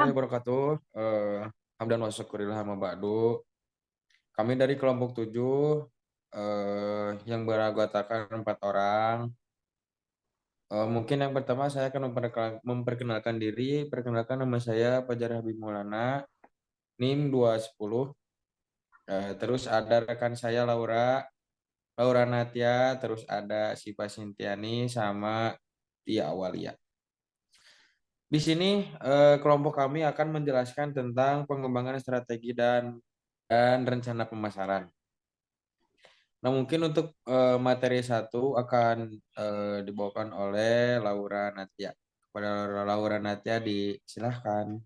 Wabarakatuh. Hamdan wa syukurillah amma ba'du. Kami dari kelompok 7 yang beranggotakan 4 orang. Mungkin yang pertama saya akan memperkenalkan diri. Perkenalkan, nama saya Fajar Habib Maulana, NIM 210. Terus ada rekan saya Laura Natia, terus ada Siva Sintiani sama Tia Awalia. Di sini kelompok kami akan menjelaskan tentang pengembangan strategi dan rencana pemasaran. Nah, mungkin untuk materi satu akan dibawakan oleh Laura Natia. Kepada Laura Natia disilahkan.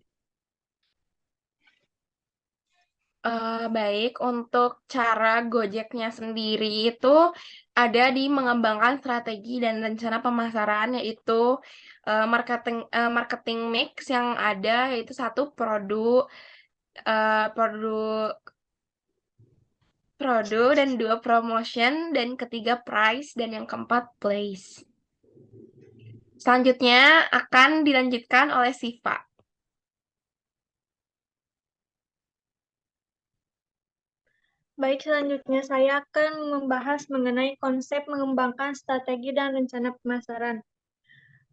Baik, untuk cara Gojeknya sendiri itu ada di mengembangkan strategi dan rencana pemasaran, yaitu marketing mix yang ada, yaitu satu produk produk produk dan dua promotion dan ketiga price dan yang keempat place. Selanjutnya akan dilanjutkan oleh Siva. Baik, selanjutnya saya akan membahas mengenai konsep mengembangkan strategi dan rencana pemasaran.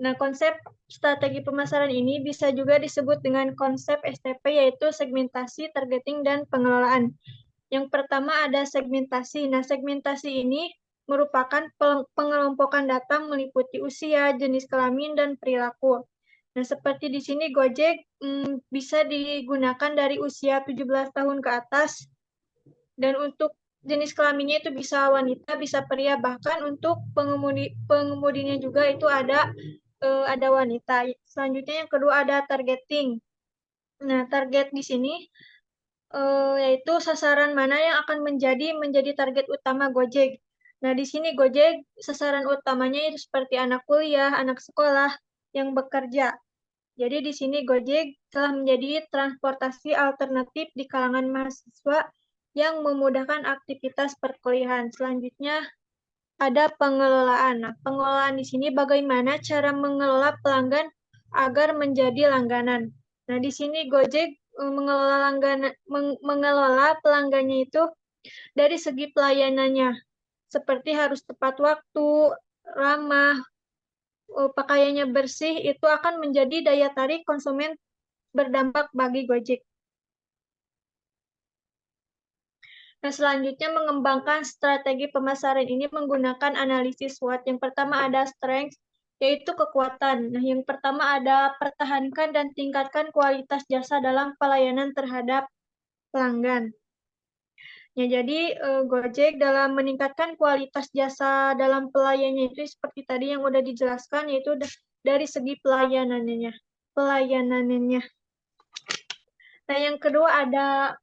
Nah, konsep strategi pemasaran ini bisa juga disebut dengan konsep STP, yaitu segmentasi, targeting, dan pengelolaan. Yang pertama ada segmentasi. Nah, segmentasi ini merupakan pengelompokan data meliputi usia, jenis kelamin, dan perilaku. Nah, seperti di sini Gojek bisa digunakan dari usia 17 tahun ke atas, dan untuk jenis kelaminnya itu bisa wanita, bisa pria, bahkan untuk pengemudinya juga itu ada wanita. Selanjutnya yang kedua ada targeting. Nah, target di sini yaitu sasaran mana yang akan menjadi target utama Gojek. Nah, di sini Gojek sasaran utamanya itu seperti anak kuliah, anak sekolah yang bekerja. Jadi di sini Gojek telah menjadi transportasi alternatif di kalangan mahasiswa yang memudahkan aktivitas perkuliahan. Selanjutnya ada pengelolaan. Nah, pengelolaan di sini bagaimana cara mengelola pelanggan agar menjadi langganan. Nah, di sini Gojek mengelola pelanggannya itu dari segi pelayanannya, seperti harus tepat waktu, ramah, pakaiannya bersih, itu akan menjadi daya tarik konsumen berdampak bagi Gojek. Nah, selanjutnya mengembangkan strategi pemasaran ini menggunakan analisis SWOT. Yang pertama ada strength, yaitu kekuatan. Nah, yang pertama ada pertahankan dan tingkatkan kualitas jasa dalam pelayanan terhadap pelanggan. Ya, jadi Gojek dalam meningkatkan kualitas jasa dalam pelayanannya itu seperti tadi yang udah dijelaskan, yaitu dari segi pelayanannya. Nah, yang kedua ada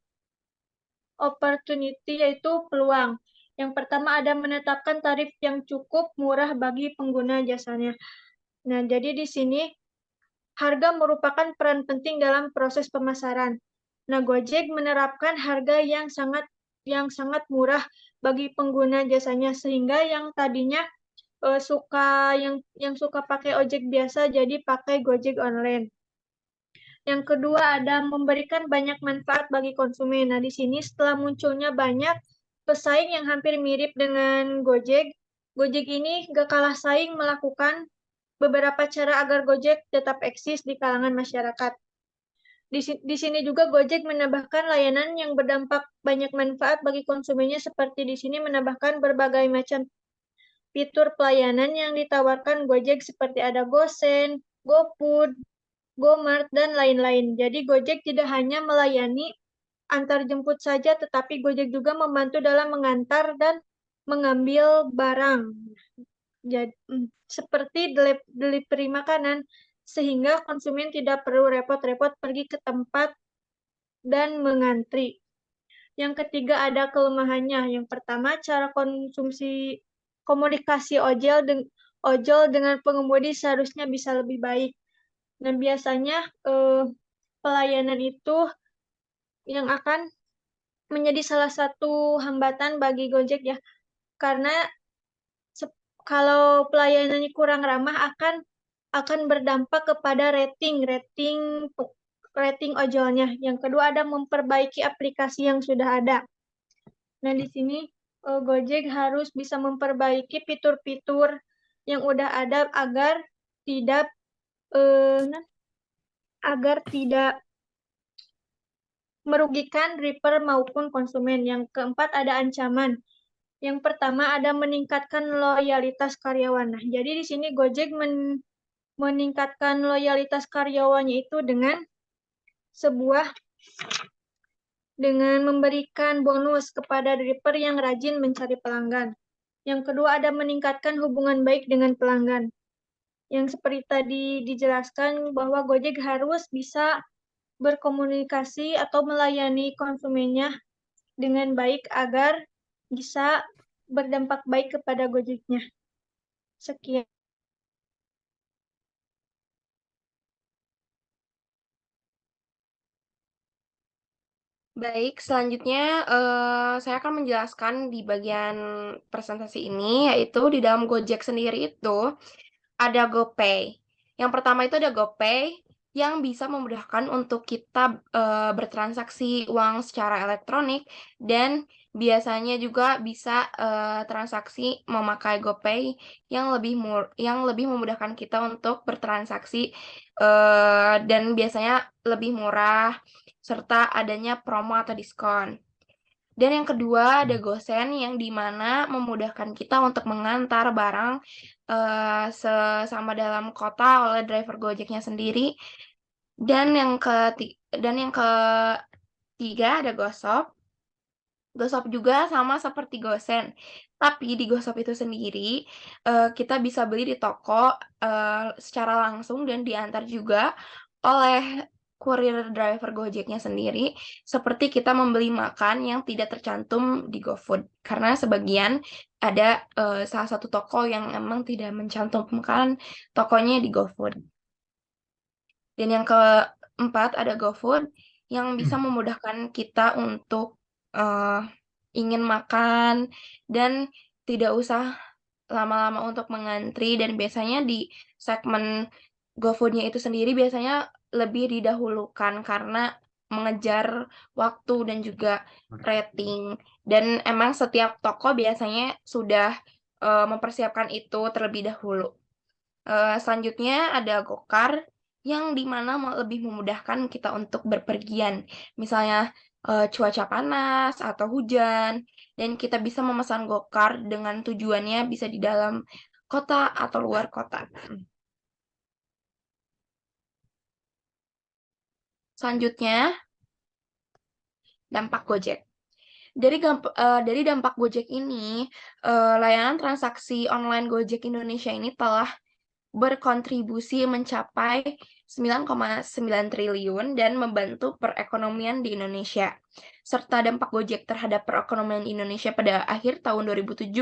opportunity, yaitu peluang. Yang pertama ada menetapkan tarif yang cukup murah bagi pengguna jasanya. Nah, jadi di sini harga merupakan peran penting dalam proses pemasaran. Nah, Gojek menerapkan harga yang sangat murah bagi pengguna jasanya, sehingga yang tadinya yang suka pakai ojek biasa jadi pakai Gojek online. Yang kedua ada memberikan banyak manfaat bagi konsumen. Nah, di sini setelah munculnya banyak pesaing yang hampir mirip dengan Gojek, Gojek ini gak kalah saing melakukan beberapa cara agar Gojek tetap eksis di kalangan masyarakat. Di sini juga Gojek menambahkan layanan yang berdampak banyak manfaat bagi konsumennya, seperti di sini menambahkan berbagai macam fitur pelayanan yang ditawarkan Gojek, seperti ada GoSend, GoFood, GoMart, dan lain-lain. Jadi Gojek tidak hanya melayani antar jemput saja, tetapi Gojek juga membantu dalam mengantar dan mengambil barang. Jadi, seperti delivery makanan, sehingga konsumen tidak perlu repot-repot pergi ke tempat dan mengantri. Yang ketiga ada kelemahannya. Yang pertama, cara komunikasi ojol dengan pengemudi seharusnya bisa lebih baik. Dan biasanya pelayanan itu yang akan menjadi salah satu hambatan bagi Gojek ya. Karena kalau pelayanannya kurang ramah akan berdampak kepada rating rating ojolnya. Yang kedua ada memperbaiki aplikasi yang sudah ada. Nah, di sini Gojek harus bisa memperbaiki fitur-fitur yang udah ada tidak eh, agar tidak merugikan driver maupun konsumen. Yang keempat ada ancaman. Yang pertama ada meningkatkan loyalitas karyawan. Nah, jadi di sini Gojek meningkatkan loyalitas karyawannya itu sebuah dengan memberikan bonus kepada driver yang rajin mencari pelanggan. Yang kedua ada meningkatkan hubungan baik dengan pelanggan. Yang seperti tadi dijelaskan bahwa Gojek harus bisa berkomunikasi atau melayani konsumennya dengan baik agar bisa berdampak baik kepada Gojeknya. Sekian. Baik, selanjutnya saya akan menjelaskan di bagian presentasi ini, yaitu di dalam Gojek sendiri itu ada GoPay. Yang pertama itu ada GoPay yang bisa memudahkan untuk kita bertransaksi uang secara elektronik dan biasanya juga bisa transaksi memakai GoPay yang lebih memudahkan kita untuk bertransaksi dan biasanya lebih murah serta adanya promo atau diskon. Dan yang kedua ada GoSend yang dimana memudahkan kita untuk mengantar barang sesama dalam kota oleh driver Gojeknya sendiri. Dan yang ketiga ada GoShop. GoShop juga sama seperti GoSend. Tapi di GoShop itu sendiri kita bisa beli di toko secara langsung dan diantar juga oleh kurir driver Gojeknya sendiri, seperti kita membeli makan yang tidak tercantum di GoFood. Karena sebagian ada salah satu toko yang emang tidak mencantumkan tokonya di GoFood. Dan yang keempat ada GoFood yang bisa memudahkan kita untuk ingin makan dan tidak usah lama-lama untuk mengantri, dan biasanya di segmen GoFood-nya itu sendiri biasanya lebih didahulukan karena mengejar waktu dan juga rating. Dan emang setiap toko biasanya sudah mempersiapkan itu terlebih dahulu. Selanjutnya ada Gokar yang dimana lebih memudahkan kita untuk berpergian. Misalnya cuaca panas atau hujan, dan kita bisa memesan Gokar dengan tujuannya bisa di dalam kota atau luar kota. Selanjutnya, dampak Gojek. Dari dampak Gojek ini, layanan transaksi online Gojek Indonesia ini telah berkontribusi mencapai 9,9 triliun dan membantu perekonomian di Indonesia. Serta dampak Gojek terhadap perekonomian Indonesia pada akhir tahun 2017,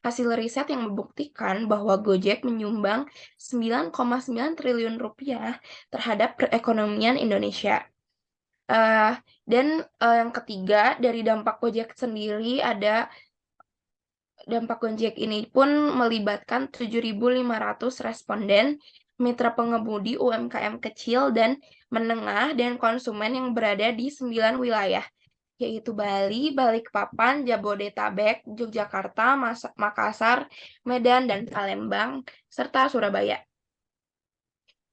hasil riset yang membuktikan bahwa Gojek menyumbang 9,9 triliun rupiah terhadap perekonomian Indonesia. Dan yang ketiga, dari dampak Gojek sendiri ada dampak Gojek ini pun melibatkan 7.500 responden, mitra pengemudi UMKM kecil dan menengah, dan konsumen yang berada di 9 wilayah, yaitu Bali, Balikpapan, Jabodetabek, Yogyakarta, Makassar, Medan, dan Palembang, serta Surabaya.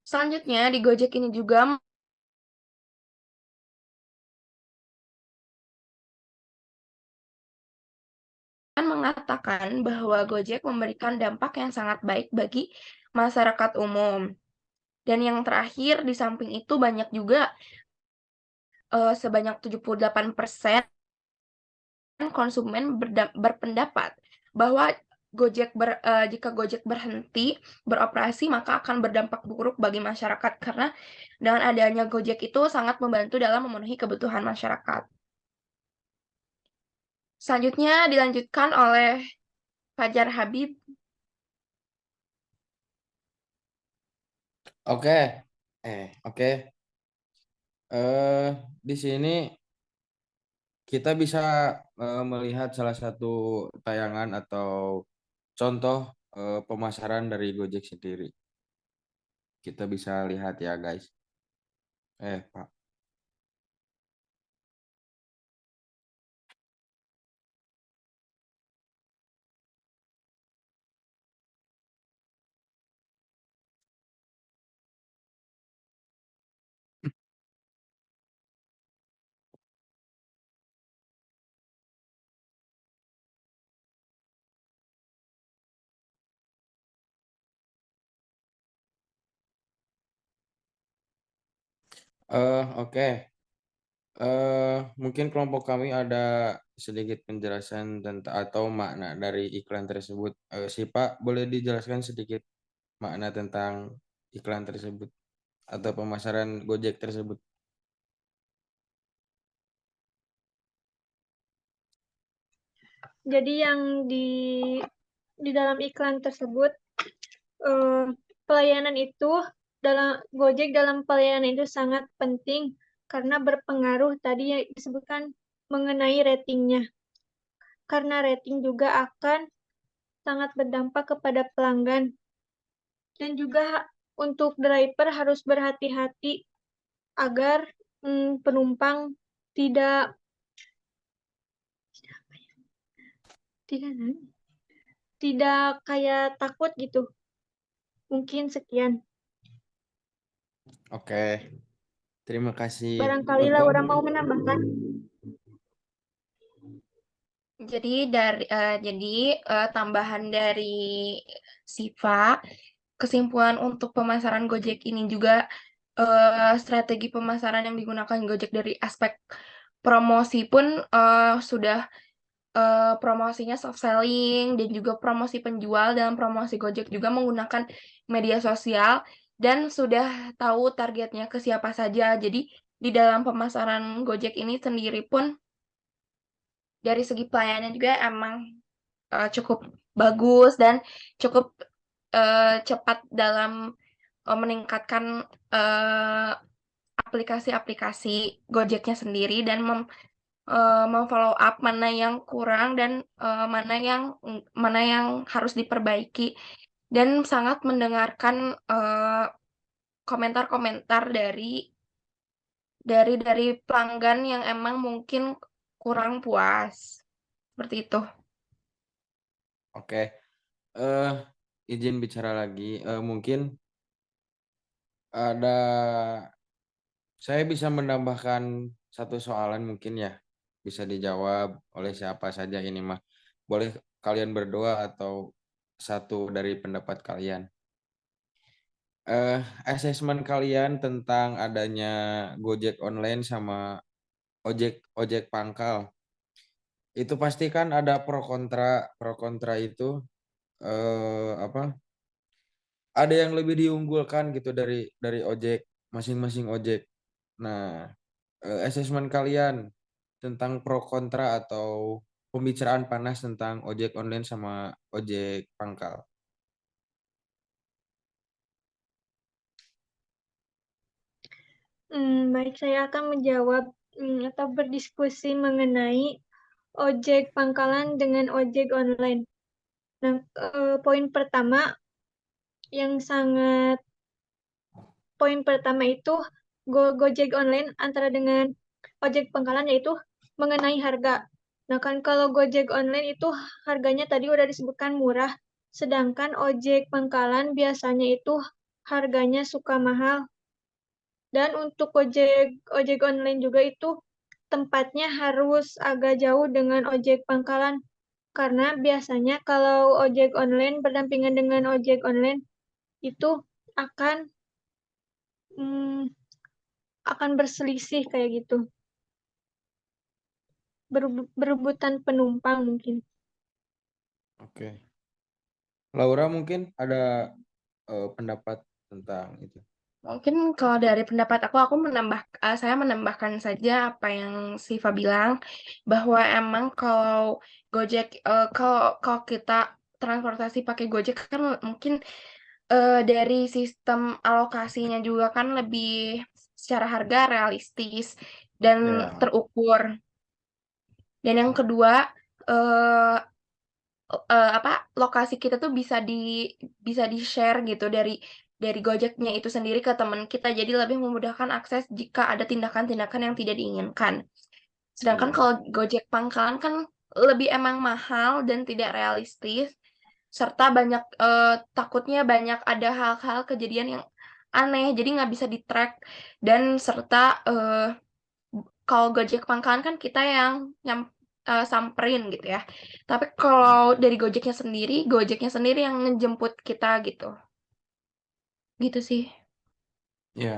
Selanjutnya, di Gojek ini juga mengatakan bahwa Gojek memberikan dampak yang sangat baik bagi masyarakat umum. Dan yang terakhir, di samping itu banyak juga sebanyak 78% konsumen berpendapat bahwa jika Gojek berhenti beroperasi maka akan berdampak buruk bagi masyarakat, karena dengan adanya Gojek itu sangat membantu dalam memenuhi kebutuhan masyarakat. Selanjutnya dilanjutkan oleh Fajar Habib. Oke. Oke. Di sini kita bisa melihat salah satu tayangan atau contoh pemasaran dari Gojek sendiri. Kita bisa lihat ya guys. Pak. Oke. Mungkin kelompok kami ada sedikit penjelasan tentang atau makna dari iklan tersebut. Si Pak, boleh dijelaskan sedikit makna tentang iklan tersebut atau pemasaran Gojek tersebut? Jadi yang di dalam iklan tersebut, eh, pelayanan itu Gojek dalam pelayanan itu sangat penting karena berpengaruh tadi yang disebutkan mengenai ratingnya. Karena rating juga akan sangat berdampak kepada pelanggan. Dan juga untuk driver harus berhati-hati agar penumpang tidak tidak tidak kayak takut gitu. Mungkin sekian. Oke, terima kasih. Barangkali lah orang mau menambahkan. Jadi tambahan dari Siva, kesimpulan untuk pemasaran Gojek ini juga strategi pemasaran yang digunakan Gojek dari aspek promosi pun sudah promosinya soft selling dan juga promosi penjual dalam promosi Gojek juga menggunakan media sosial dan sudah tahu targetnya ke siapa saja. Jadi di dalam pemasaran Gojek ini sendiri pun dari segi pelayanan juga emang cukup bagus dan cukup cepat dalam meningkatkan aplikasi-aplikasi Gojeknya sendiri dan memfollow up mana yang kurang dan mana yang harus diperbaiki dan sangat mendengarkan komentar-komentar dari pelanggan yang emang mungkin kurang puas seperti itu. Oke, eh izin bicara lagi. Mungkin ada saya bisa menambahkan satu soalan mungkin ya. Bisa dijawab oleh siapa saja ini mah. Boleh kalian berdua atau satu dari pendapat kalian. Asesmen kalian tentang adanya Gojek online sama ojek ojek pangkal. Itu pasti kan ada pro kontra itu apa? Ada yang lebih diunggulkan gitu dari ojek masing-masing ojek. Nah, asesmen kalian tentang pro kontra atau pembicaraan panas tentang ojek online sama ojek pangkal. Baik, saya akan menjawab atau berdiskusi mengenai ojek pangkalan dengan ojek online. Nah, poin pertama itu Gojek online antara dengan ojek pangkalan yaitu mengenai harga. Nah, kan kalau Gojek online itu harganya tadi udah disebutkan murah, sedangkan ojek pangkalan biasanya itu harganya suka mahal. Dan untuk ojek online juga itu tempatnya harus agak jauh dengan ojek pangkalan. Karena biasanya kalau ojek online berdampingan dengan ojek online itu akan hmm, akan berselisih kayak gitu. Berebutan penumpang mungkin. Oke. Laura mungkin ada pendapat tentang itu. Mungkin kalau dari pendapat aku saya menambahkan saja apa yang Siva bilang bahwa emang kalau Gojek kalau kita transportasi pakai Gojek kan mungkin dari sistem alokasinya juga kan lebih secara harga realistis dan Ya. terukur. Dan yang kedua eh apa lokasi kita tuh bisa di share gitu dari Gojeknya itu sendiri ke teman kita, jadi lebih memudahkan akses jika ada tindakan-tindakan yang tidak diinginkan. Sedangkan Iya. kalau Gojek pangkalan kan lebih emang mahal dan tidak realistis, serta banyak takutnya banyak ada hal-hal kejadian yang aneh, jadi nggak bisa di-track, dan serta kalau Gojek pangkalan kan kita yang samperin gitu ya. Tapi kalau dari Gojeknya sendiri yang ngejemput kita gitu. Gitu sih. Iya.